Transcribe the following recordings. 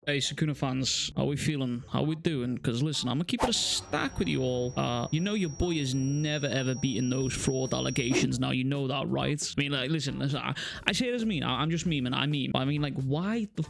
Hey, Sukuna fans, how we feeling? How we doing? Because listen, I'm gonna keep it a stack with you all. You know your boy is never ever beating those fraud allegations. Now you know that, right? I mean, like, listen, I say it as mean. I'm just memeing. I mean. But I mean, like, why the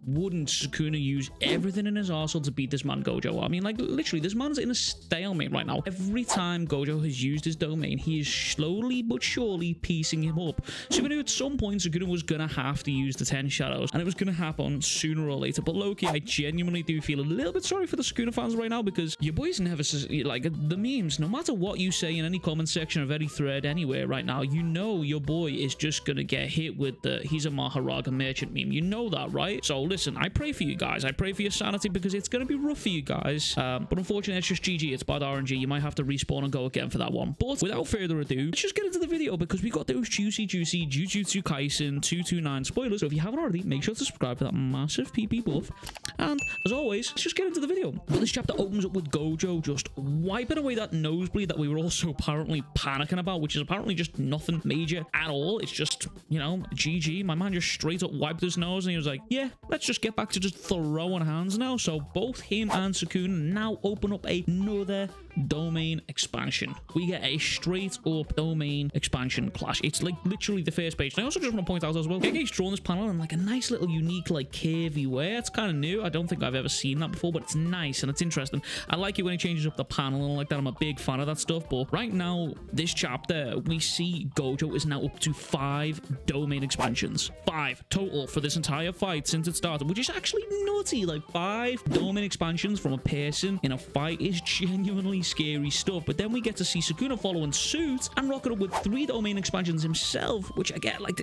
wouldn't Sukuna use everything in his arsehole to beat this man Gojo? I mean, like, literally, this man's in a stalemate right now. Every time Gojo has used his domain, he is slowly but surely piecing him up. So we knew at some point Sukuna was gonna have to use the 10 shadows, and it was gonna happen sooner or later. But Loki, I genuinely do feel a little bit sorry for the Sukuna fans right now, because your boy's never, like, the memes, no matter what you say in any comment section of any thread anywhere right now, you know your boy is just gonna get hit with the he's a Maharaga merchant meme. You know that, right? So listen, I pray for you guys. I pray for your sanity, because it's going to be rough for you guys. But unfortunately, it's just GG. It's bad RNG. You might have to respawn and go again for that one. But without further ado, let's just get into the video, because we got those juicy Jujutsu Kaisen 229 spoilers. So if you haven't already, make sure to subscribe for that massive PP buff. And as always, let's just get into the video. But this chapter opens up with Gojo just wiping away that nosebleed that we were also apparently panicking about, which is apparently just nothing major at all. It's just, you know, GG. My man just straight up wiped his nose, and he was like, yeah, let's just get back to just throwing hands now. So both him and Sukuna now open up another domain expansion. We get a straight up domain expansion clash. It's like literally the first page. And I also just want to point out as well, Gege's drawn this panel in like a nice little unique like curvy way. It's kind of new. I don't think I've ever seen that before, but it's nice and it's interesting. I like it when he changes up the panel and like that. I'm a big fan of that stuff. But right now, this chapter, we see Gojo is now up to 5 domain expansions. 5 total for this entire fight since it started, which is actually nutty. Like 5 domain expansions from a person in a fight is genuinely scary stuff. But then we get to see Sukuna following suit and rocking up with 3 domain expansions himself, which again, like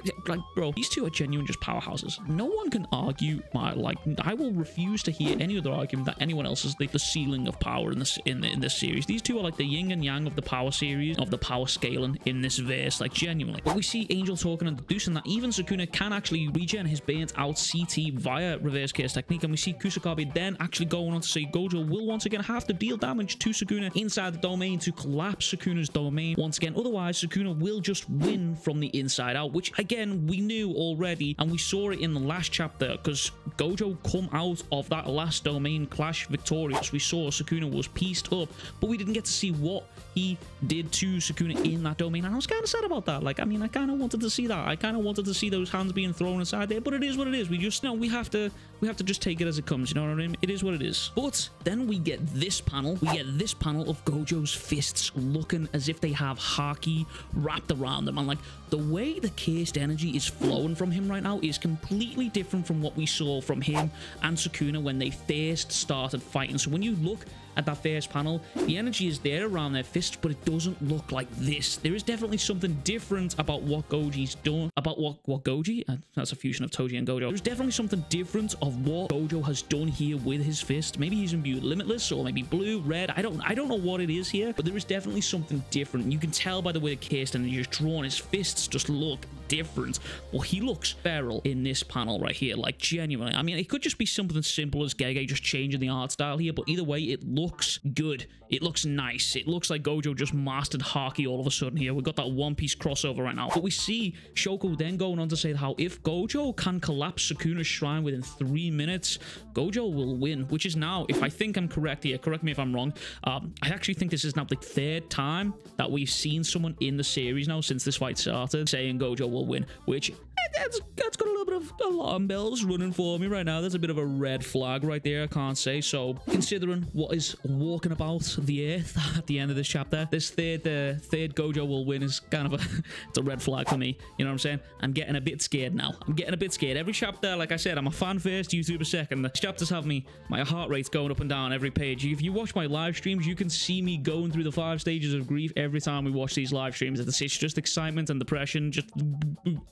bro, these two are genuine just powerhouses. No one can argue I will refuse to hear any other argument that anyone else is like the ceiling of power in this series. These two are like the yin and yang of the power series, of the power scaling in this verse, like genuinely. But we see Angel talking and deducing that even Sukuna can actually regen his burnt out CT via reverse case technique, and we see Kusakabe then actually going on to say Gojo will once again have to deal damage to Sukuna inside the domain to collapse Sukuna's domain once again. Otherwise, Sukuna will just win from the inside out, which again, we knew already, and we saw it in the last chapter, because Gojo come out of that last domain clash victorious. We saw Sukuna was pieced up, but we didn't get to see what he did to Sukuna in that domain, and I was kind of sad about that. Like, I mean, I kind of wanted to see that. I kind of wanted to see those hands being thrown inside there, but it is what it is. We just know we have to just take it as it comes, you know what I mean? It is what it is. But then we get this panel. We get this panel of Gojo's fists looking as if they have haki wrapped around them, and like the way the cased energy is flowing from him right now is completely different from what we saw from him and Sukuna when they first started fighting. So when you look at that first panel, the energy is there around their fists, but it doesn't look like this. There is definitely something different about what Goji's done, about what Goji, that's a fusion of Toji and Gojo. There's definitely something different of what Gojo has done here with his fist. Maybe he's imbued limitless, or maybe blue, red. I don't know what it is here, but there is definitely something different. You can tell by the way the cased energy is drawn. His fists just look different. Well, he looks feral in this panel right here, like genuinely. I mean, it could just be something simple as Gege just changing the art style here, but either way, it looks good. It looks nice. It looks like Gojo just mastered haki all of a sudden here. We got that One Piece crossover right now. But we see Shoko then going on to say how if Gojo can collapse Sukuna's shrine within 3 minutes, Gojo will win, which is now, if I think I'm correct here, correct me if I'm wrong, I actually think this is now the 3rd time that we've seen someone in the series now since this fight started saying Gojo will win, which that's got a little bit of alarm bells running for me right now. There's a bit of a red flag right there, I can't say. So considering what is walking about the earth at the end of this chapter, this third Gojo will win is kind of it's a red flag for me. You know what I'm saying? I'm getting a bit scared now. I'm getting a bit scared. Every chapter, like I said, I'm a fan first, YouTuber second. The chapters have my heart rate's going up and down every page. If you watch my live streams, you can see me going through the 5 stages of grief every time we watch these live streams. It's just excitement and depression, just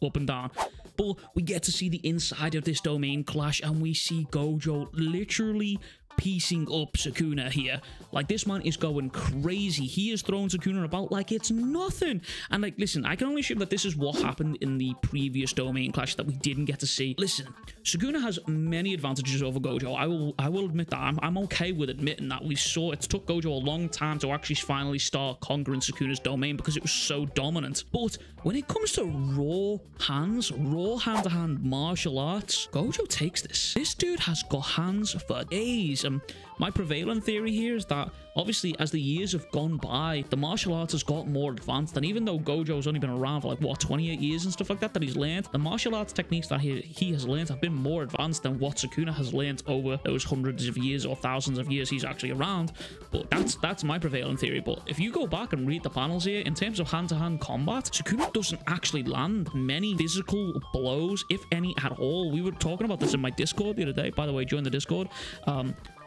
up and down. But we get to see the inside of this domain clash, and we see Gojo literally piecing up Sukuna here. Like, this man is going crazy. He is throwing Sukuna about like it's nothing. And like, listen, I can only assume that this is what happened in the previous domain clash that we didn't get to see. Listen, Sukuna has many advantages over Gojo. I will admit that. I'm okay with admitting that. We saw it took Gojo a long time to actually finally start conquering Sukuna's domain because it was so dominant. But when it comes to raw hand-to-hand martial arts, Gojo takes this. This dude has got hands for days. My prevailing theory here is that obviously as the years have gone by, the martial arts has got more advanced, and even though Gojo's only been around for like what 28 years and stuff like that he's learned, the martial arts techniques that he has learned have been more advanced than what Sukuna has learned over those hundreds of years or thousands of years he's actually around. But that's my prevailing theory. But if you go back and read the panels here, in terms of hand-to-hand combat, Sukuna doesn't actually land many physical blows, if any at all. We were talking about this in my Discord the other day, by the way, join the Discord.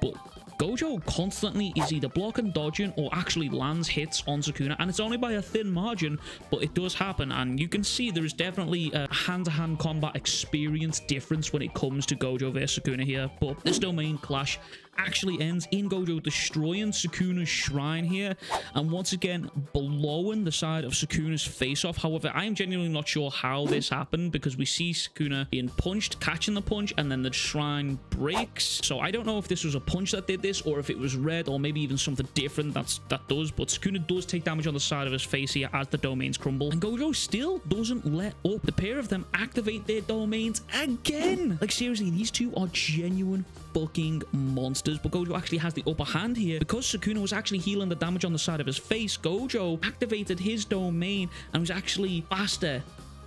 But Gojo constantly is either blocking, dodging, or actually lands hits on Sukuna, and it's only by a thin margin, but it does happen. And you can see there is definitely a hand-to-hand combat experience difference when it comes to Gojo versus Sukuna here. But this domain clash actually ends in Gojo destroying Sukuna's shrine here, and once again blowing the side of Sukuna's face off. However, I am genuinely not sure how this happened, because we see Sukuna being punched, catching the punch, and then the shrine breaks. So I don't know if this was a punch that did this, or if it was red, or maybe even something different that does. But Sukuna does take damage on the side of his face here as the domains crumble, and Gojo still doesn't let up. The pair of them activate their domains again. Like, seriously, these two are genuine fucking monsters. But Gojo actually has the upper hand here because Sukuna was actually healing the damage on the side of his face. Gojo activated his domain and was actually faster,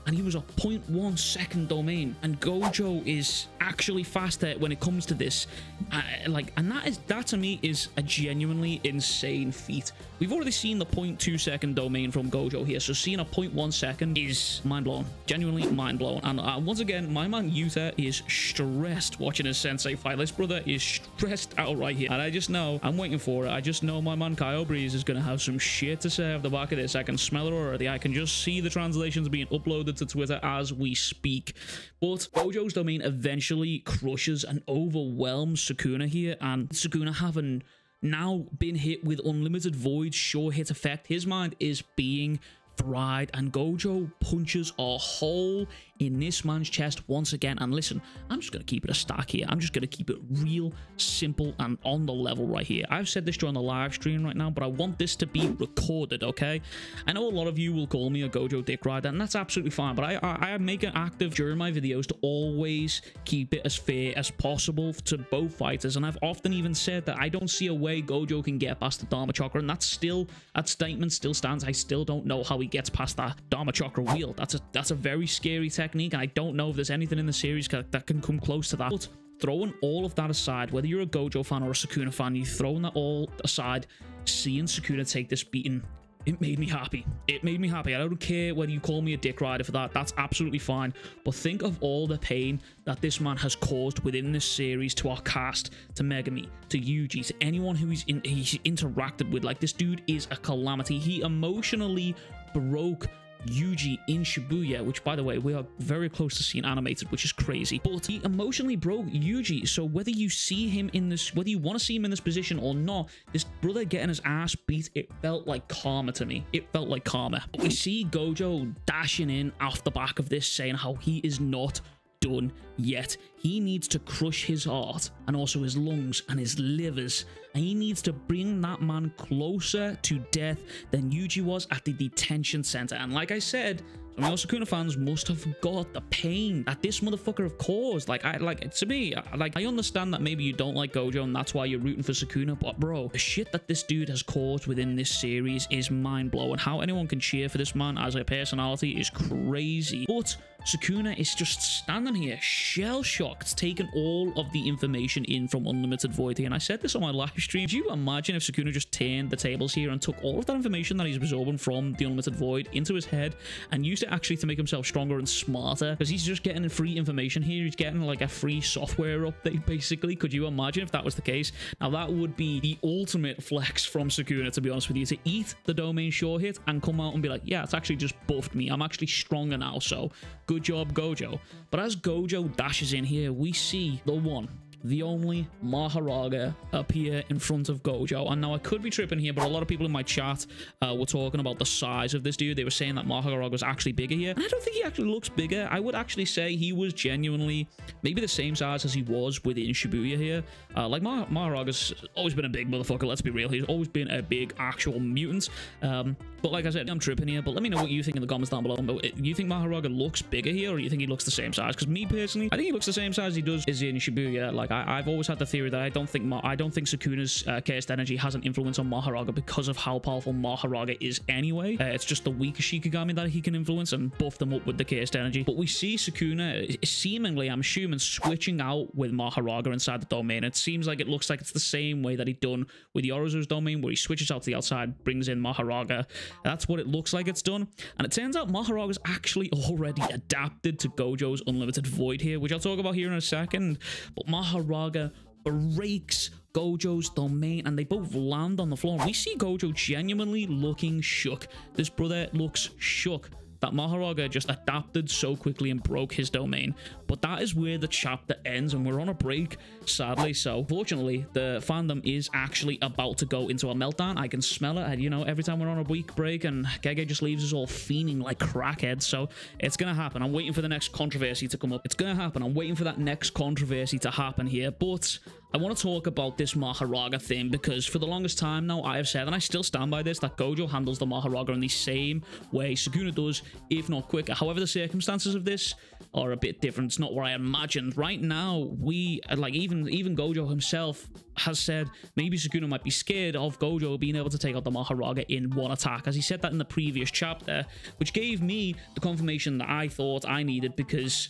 and he was a 0.1 second domain, and Gojo is actually faster when it comes to this. And that to me is a genuinely insane feat. We've already seen the 0.2 second domain from Gojo here, so seeing a 0.1 second is mind-blowing. Genuinely mind-blowing. And once again, my man Yuta is stressed watching his sensei fight. This brother is stressed out right here, and I just know, I'm waiting for it. I just know my man Kyle Breeze is gonna have some shit to say off the back of this. I can smell it already. I can just see the translations being uploaded to Twitter as we speak. But Gojo's domain eventually crushes and overwhelms Sukuna here, and Sukuna having now been hit with Unlimited Void sure hit effect, his mind is being fried, and Gojo punches a hole in this man's chest once again. And listen, I'm just going to keep it a stack here. I'm just going to keep it real simple and on the level right here. I've said this during the live stream right now, but I want this to be recorded, okay? I know a lot of you will call me a Gojo dick rider, and that's absolutely fine, but I make an active during my videos to always keep it as fair as possible to both fighters, and I've often even said that I don't see a way Gojo can get past the Dharma Chakra, and that statement still stands. I still don't know how he gets past that Dharma Chakra wheel. That's a very scary technique, and I don't know if there's anything in the series that can come close to that. But throwing all of that aside, whether you're a Gojo fan or a Sukuna fan, you throwing that all aside, seeing Sukuna take this beating, it made me happy. It made me happy. I don't care whether you call me a dick rider for that. That's absolutely fine. But think of all the pain that this man has caused within this series to our cast, to Megami, to Yuji, to anyone who he's interacted with. Like, this dude is a calamity. He emotionally broke Yuji in Shibuya, which, by the way, we are very close to seeing animated, which is crazy. But he emotionally broke Yuji, so whether you see him in this, whether you want to see him in this position or not, this brother getting his ass beat, it felt like karma to me. It felt like karma. But we see Gojo dashing in off the back of this, saying how he is not done yet. He needs to crush his heart and also his lungs and his livers, and he needs to bring that man closer to death than Yuji was at the detention center. And like I said, some of your Sukuna fans must have got the pain that this motherfucker have caused. To me, I understand that maybe you don't like Gojo and that's why you're rooting for Sukuna, but bro, the shit that this dude has caused within this series is mind-blowing. How anyone can cheer for this man as a personality is crazy. But Sukuna is just standing here shell-shocked, taking all of the information in from Unlimited Void here. And I said this on my live stream. Could you imagine if Sukuna just turned the tables here and took all of that information that he's absorbing from the Unlimited Void into his head and used it actually to make himself stronger and smarter? Because he's just getting free information here. He's getting like a free software update, basically. Could you imagine if that was the case? Now, that would be the ultimate flex from Sukuna, to be honest with you, to eat the domain sure hit and come out and be like, yeah, it's actually just buffed me. I'm actually stronger now, so good job, Gojo. But as Gojo dashes in here, we see the one, the only Mahoraga appear in front of Gojo. And now I could be tripping here, but a lot of people in my chat were talking about the size of this dude. They were saying that Mahoraga was actually bigger here. And I don't think he actually looks bigger. I would actually say he was genuinely maybe the same size as he was within Shibuya here. Like Mahoraga's always been a big motherfucker, let's be real. He's always been a big actual mutant. But like I said, I'm tripping here. But let me know what you think in the comments down below. You think Mahoraga looks bigger here, or you think he looks the same size? Because me personally, I think he looks the same size he does is in Shibuya. Like I've always had the theory that I don't think Sukuna's cursed energy has an influence on Mahoraga because of how powerful Mahoraga is anyway. It's just the weaker Shikigami that he can influence and buff them up with the cursed energy. But we see Sukuna seemingly, I'm assuming, switching out with Mahoraga inside the domain. It seems like it looks like it's the same way that he done with Yorozu's domain, where he switches out to the outside, brings in Mahoraga. That's what it looks like it's done. And it turns out Mahoraga's actually already adapted to Gojo's Unlimited Void here, which I'll talk about here in a second. But Mahoraga breaks Gojo's domain and they both land on the floor. We see Gojo genuinely looking shook. This brother looks shook that Mahoraga just adapted so quickly and broke his domain. But that is where the chapter ends, and we're on a break, sadly. So fortunately, the fandom is actually about to go into a meltdown. I can smell it. And, you know, every time we're on a week break, and Gege just leaves us all fiending like crackheads. So it's gonna happen. I'm waiting for the next controversy to come up. It's gonna happen. I'm waiting for that next controversy to happen here. But I want to talk about this Mahoraga thing, because for the longest time now, I have said, and I still stand by this, that Gojo handles the Mahoraga in the same way Sukuna does, if not quicker. However, the circumstances of this are a bit different. It's not what I imagined. Right now, even Gojo himself has said maybe Sukuna might be scared of Gojo being able to take out the Mahoraga in one attack, as he said that in the previous chapter, which gave me the confirmation that I thought I needed, because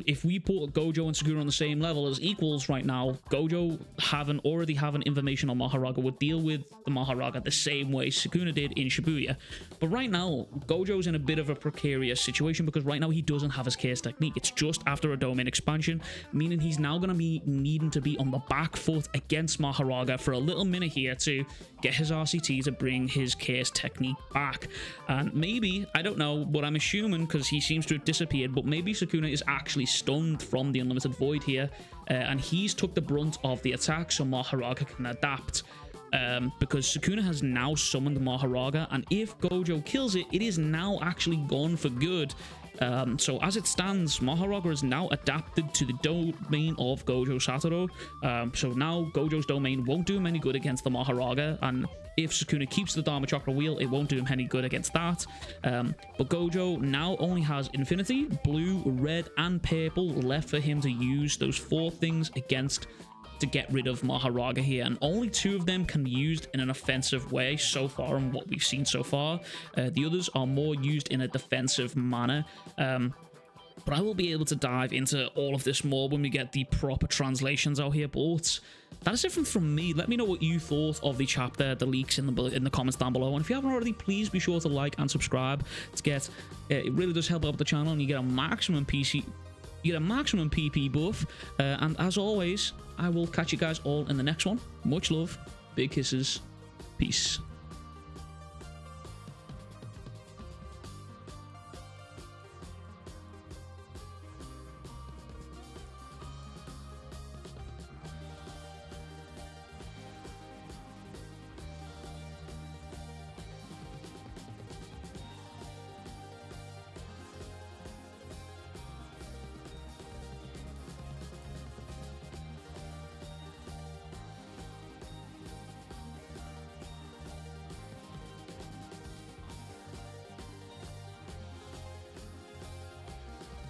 if we put Gojo and Sukuna on the same level as equals right now, Gojo already having information on Mahoraga would deal with the Mahoraga the same way Sukuna did in Shibuya. But right now, Gojo's in a bit of a precarious situation, because right now he doesn't have his Curse technique. It's just after a domain expansion, meaning he's now going to be needing to be on the back foot against Mahoraga for a little minute here to get his RCT to bring his Curse technique back. And maybe, I don't know, but I'm assuming, because he seems to have disappeared, but maybe Sukuna is actually stunned from the Unlimited Void here, and he's took the brunt of the attack so Mahoraga can adapt, because Sukuna has now summoned Mahoraga, and if Gojo kills it, it is now actually gone for good. So as it stands, Mahoraga is now adapted to the domain of Gojo Satoru. So now Gojo's domain won't do him any good against the Mahoraga, and if Sukuna keeps the Dharma Chakra wheel, it won't do him any good against that. But Gojo now only has Infinity, Blue, Red, and Purple left for him to use those 4 things against to get rid of Mahoraga here, and only 2 of them can be used in an offensive way so far in what we've seen so far. The others are more used in a defensive manner. But I will be able to dive into all of this more when we get the proper translations out here. But that is it from me. Let me know what you thought of the chapter, the leaks in the comments down below. And if you haven't already, please be sure to like and subscribe to get. It really does help out the channel, and you get a maximum PP buff. And as always, I will catch you guys all in the next one. Much love, big kisses, peace.